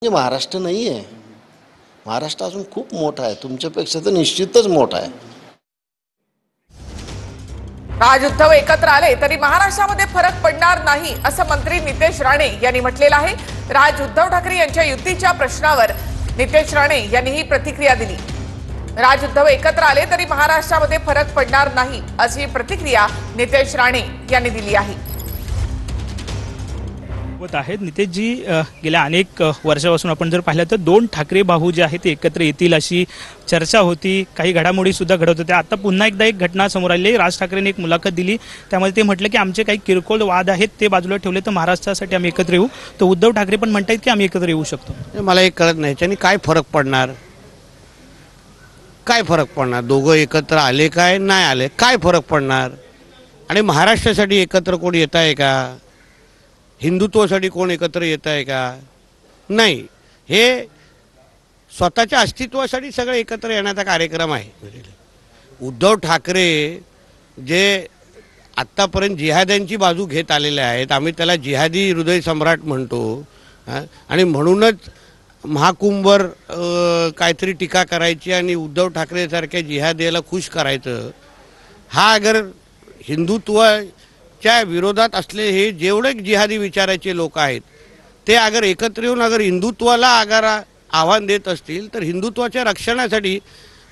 म्हणजे महाराष्ट्र नाही आहे. महाराष्ट्र अजून खूप मोठा आहे, तुमच्यापेक्षा तर निश्चितच मोठा आहे. राज उद्धव एकत्र आले तरी महाराष्ट्रामध्ये फरक पडणार नाही असं मंत्री नितेश राणे यांनी म्हटलेलं आहे. राज उद्धव ठाकरे यांच्या युतीच्या प्रश्नावर नितेश राणे यांनी ही प्रतिक्रिया दिली. राज उद्धव एकत्र आले तरी महाराष्ट्रामध्ये फरक पडणार नाही अशी प्रतिक्रिया नितेश राणे यांनी दिली आहे. होत आहेत नितेशजी, गेल्या अनेक वर्षापासून आपण जर पाहिलं तर दोन ठाकरे भाऊ जे आहेत ते एकत्र येतील अशी चर्चा होती. काही घडामोडी सुद्धा घडत होत्या. आता पुन्हा एकदा एक घटना समोर आली. राज ठाकरेंनी एक मुलाखत दिली, त्यामध्ये ते म्हटलं की आमचे काही किरकोळ वाद आहेत ते बाजूला ठेवले तर महाराष्ट्रासाठी आम्ही एकत्र येऊ. तर उद्धव ठाकरे पण म्हणतात की आम्ही एकत्र येऊ शकतो. मला एक कळत नाही याच्यानी काय फरक पडणार. काय फरक पडणार, दोघं एकत्र आले काय नाही आले काय फरक पडणार. आणि महाराष्ट्रासाठी एकत्र कोण येत आहे का, हिंदुत्वासाठी कोण एकत्र येत आहे का, नाही. हे स्वतःच्या अस्तित्वासाठी सगळे एकत्र येण्याचा कार्यक्रम आहे. उद्धव ठाकरे जे आत्तापर्यंत जिहाद्यांची बाजू घेत आलेले आहेत, आम्ही त्याला जिहादी हृदय सम्राट म्हणतो. आणि म्हणूनच महाकुंभवर काहीतरी टीका करायची आणि उद्धव ठाकरेसारख्या जिहादीला खुश करायचं. हा अगर हिंदुत्वाच्या विरोधात असले हे जेवढे जिहादी विचाराचे लोक आहेत ते अगर एकत्र येऊन अगर हिंदुत्वाला अगर आव्हान देत असतील तर हिंदुत्वाच्या रक्षणासाठी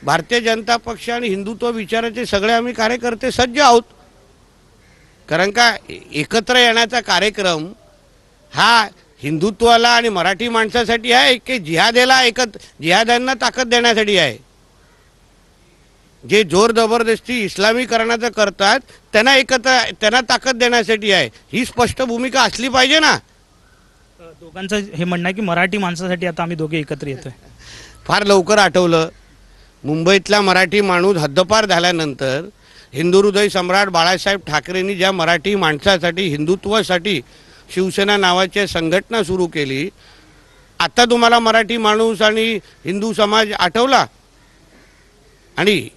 भारतीय जनता पक्ष आणि हिंदुत्व विचाराचे सगळे आम्ही कार्यकर्ते सज्ज आहोत. कारण का एकत्र येण्याचा कार्यक्रम हा हिंदुत्वाला आणि मराठी माणसासाठी आहे की जिहाद्यांना ताकद देण्यासाठी आहे. जे जोर जबरदस्ती इस्लामीकरणाचं करतात त्यांना ताकद देण्यासाठी आहे. ही स्पष्ट भूमिका असली पाहिजे ना. दोघांचं हे म्हणणं आहे की मराठी माणसासाठी आता आम्ही दोघे एकत्र येतोय. फार लवकर आठवलं, मुंबईतला मराठी माणूस हद्दपार झाल्यानंतर हिंदू हृदय सम्राट बाळासाहेब ठाकरेंनी ज्या मराठी माणसासाठी हिंदुत्वासाठी शिवसेना नावाची संघटना सुरू केली. आता तुम्हाला मराठी माणूस आणि हिंदू समाज आठवला. आणि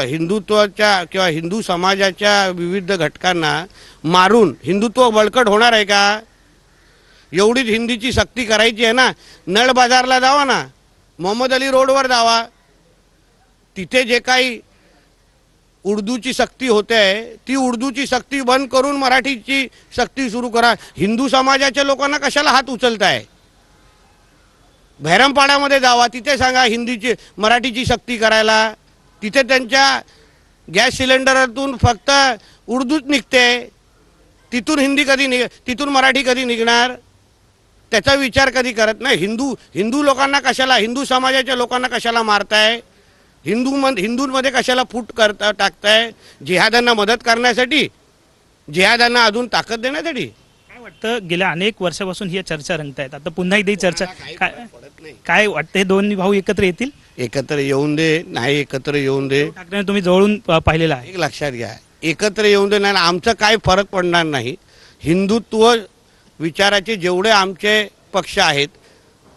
हिंदुत्वाच्या किंवा हिंदू समाजाच्या विविध घटकांना मारून हिंदुत्व बळकट होणार आहे का. एवढीच हिंदीची सक्ती करायची आहे ना. नळ बाजारला जावा ना, मोहम्मद अली रोडवर जावा, तिथे जे काही उर्दूची सक्ती होते ती उर्दूची सक्ती बंद करून मराठीची सक्ती सुरू करा. हिंदू समाजाच्या लोकांना कशाला हात उचलताय. भैरमपाड्यामध्ये जावा, तिथे सांगा मराठीची सक्ती करायला. तिथे त्यांच्या गॅस सिलेंडरातून फक्त उर्दूच निघते. तिथून मराठी कधी निघणार त्याचा विचार कधी करत नाही. हिंदू लोकांना कशाला, हिंदू समाजाच्या लोकांना कशाला मारताय. हिंदूंमध्ये कशाला फूट टाकताय. जिहाद्यांना मदत करण्यासाठी, जिहाद्यांना अजून ताकद देण्यासाठी. काय वाटतं, गेल्या अनेक वर्षापासून ही चर्चा रंगत आहेत, आता पुन्हा एकदा चर्चा काय वाटतं, हे दोन भाऊ एकत्र येतील. एकत्र येऊन दे, नाही एकत्र येऊन दे. ठाकरे तुम्ही जवळून पाहिलेलं आहे. एक लक्षात घ्या, एकत्र येऊन दे नाही आमचं काय फरक पडणार नाही. हिंदुत्व विचाराचे जेवढे आमचे पक्ष आहेत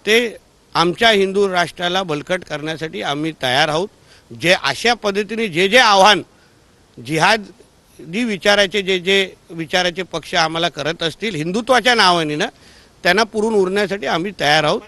ते आमच्या हिंदू राष्ट्राला बळकट करण्यासाठी आम्ही तयार आहोत. जे अशा पद्धतीने जे आव्हान जिहादी विचाराचे जे विचाराचे पक्ष आम्हाला करत असतील हिंदुत्वाच्या नावाने ना, त्यांना पुरून उरण्यासाठी आम्ही तयार आहोत.